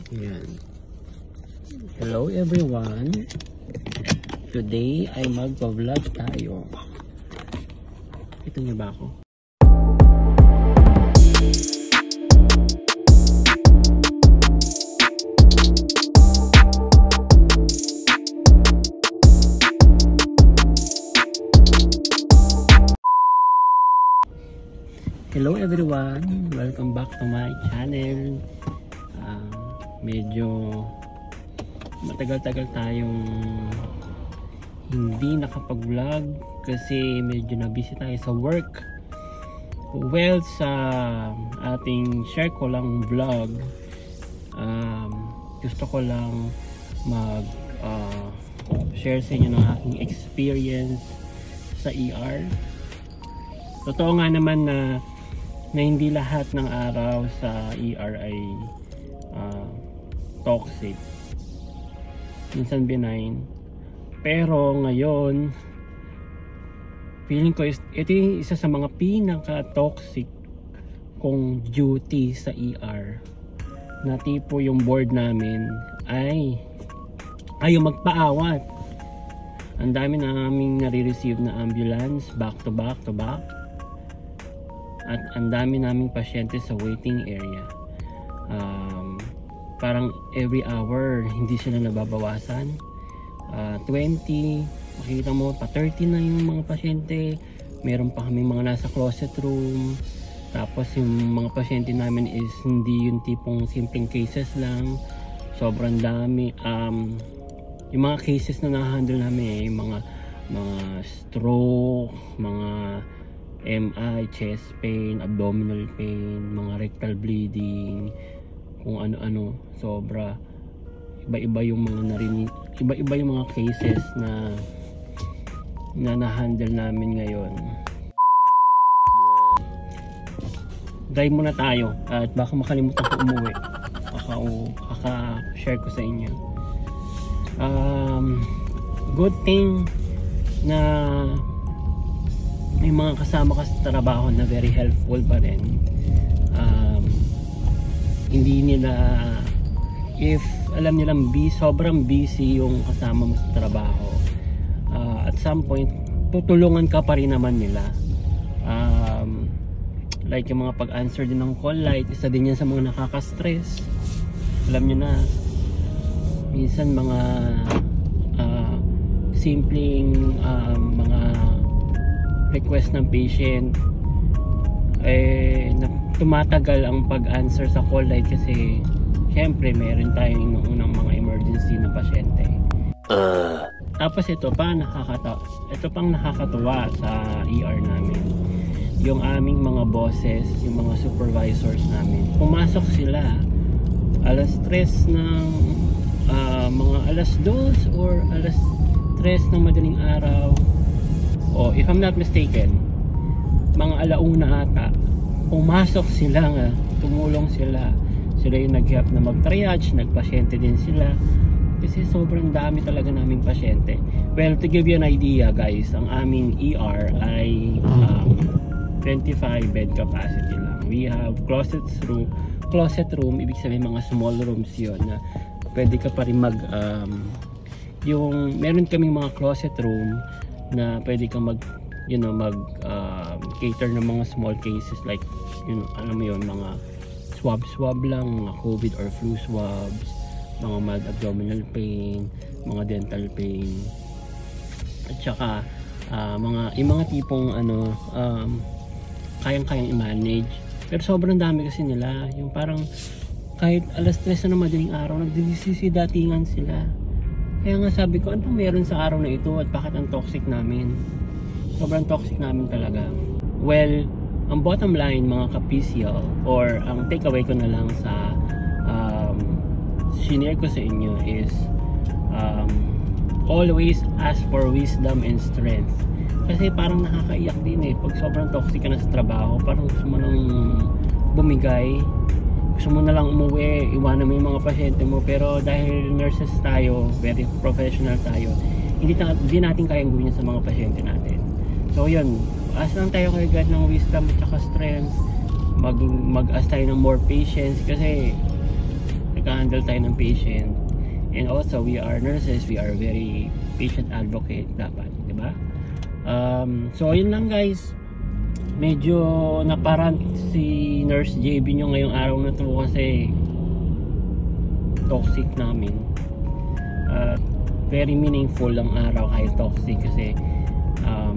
Ayan. Hello everyone. Today ay magpa-vlog tayo. Ito niyo ba ako? Hello everyone, welcome back to my channel. Medyo matagal-tagal tayong hindi nakapag-vlog kasi medyo na-busy tayo sa work. Well, sa ating share ko lang vlog, gusto ko lang share sa inyo ng aking experience sa ER. Totoo nga naman na hindi lahat ng araw sa ER ay toxic. Minsan benign. Pero ngayon, feeling ko ito yung isa sa mga pinaka-toxic kong duty sa ER. Na tipo yung board namin ay ayaw magpaawat. Ang dami naming nare-receive na ambulance back to back. At ang dami naming pasyente sa waiting area. Parang every hour hindi sila nababawasan. 20, makikita mo pa 30 na yung mga pasyente. Meron pa kami mga nasa closet room. Tapos yung mga pasyente namin is hindi yung tipong simpleng cases lang. Sobrang dami. Yung mga cases na na-handle namin yung mga stroke, mga MI, chest pain, abdominal pain, mga rectal bleeding, kung ano-ano. Sobra iba-iba yung mga narinig, iba-iba yung mga cases na na-handle namin ngayon. Drive muna tayo at baka makalimutan ko umuwi. Kaka-share ko sa inyo. Good thing na may mga kasama ka sa trabaho na very helpful pa rin. Hindi nila, if alam nilang sobrang busy yung kasama mo sa trabaho, at some point tutulungan ka pa rin naman nila. Like yung mga pag-answer din ng call light, isa din yan sa mga nakaka-stress. Alam nyo na, minsan mga simpleng mga request ng patient tumatagal ang pag-answer sa call light kasi syempre meron tayong inuunang mga emergency na pasyente. Tapos ito pang nakakatuwa sa ER namin, yung aming mga bosses, yung mga supervisors namin, pumasok sila alas 3 ng mga alas 2 or alas 3 ng madaling araw, o if I'm not mistaken mga alauna ata, pumasok sila nga, tumulong sila yung nag-help na mag-triage, nagpasyente din sila kasi sobrang dami talaga naming pasyente. Well, to give you an idea guys, ang aming ER ay 25 bed capacity lang. We have closet room, ibig sabihin mga small rooms yon na pwede ka pa rin meron kaming mga closet room na pwede kang cater ng mga small cases like alam mo yun, mga swab lang, mga COVID or flu swabs, mga mild abdominal pain, mga dental pain, at saka yung mga tipong kayang-kayang i-manage. Pero sobrang dami kasi nila, yung parang kahit alas 3 na madaling araw nagdidisisi-datingan sila. Kaya nga sabi ko, ano meron sa araw na ito at bakit ang toxic namin? Sobrang toxic namin talaga. Well, ang bottom line mga ka-PCL, or ang takeaway ko na lang sa shinare ko sa inyo is always ask for wisdom and strength. Kasi parang nakakaiyak din pag sobrang toxic ka na sa trabaho, parang gusto mo nang bumigay, gusto mo na lang umuwi, iwanan mo yung mga pasyente mo, pero dahil nurses tayo, very professional tayo, hindi natin kayang gawin sa mga pasyente natin. So yun, ask lang tayo kay God ng wisdom at saka strength, mag-ask tayo ng more patience kasi mag-handle tayo ng patient. And also, we are nurses, we are very patient advocate dapat, di ba? So, yun lang guys. Medyo naparant si Nurse JB nyo ngayong araw na to kasi toxic namin. Very meaningful ang araw kahit toxic kasi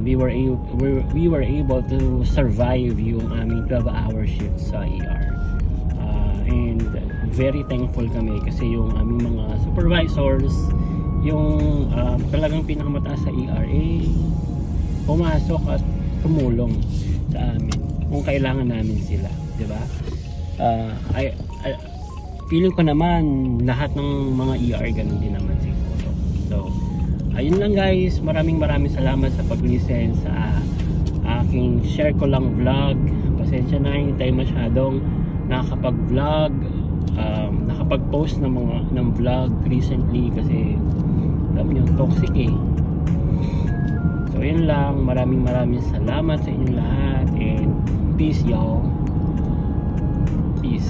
we were able to survive yung aming 12-hour shift sa ER. And very thankful kami kasi yung aming mga supervisors, yung talagang pinakamataas sa ER, pumasok at tumulong sa amin kung kailangan namin sila, di ba? Feeling ko naman lahat ng mga ER ganun din naman siguro. So ayun lang guys, maraming salamat sa pag-listen sa aking share ko lang vlog. Pasensya na, hindi tayo masyadong nakakapag-vlog, nakapag-post ng vlog recently kasi alam nyo, toxic eh. So yun lang, maraming salamat sa inyo lahat and peace y'all. Peace.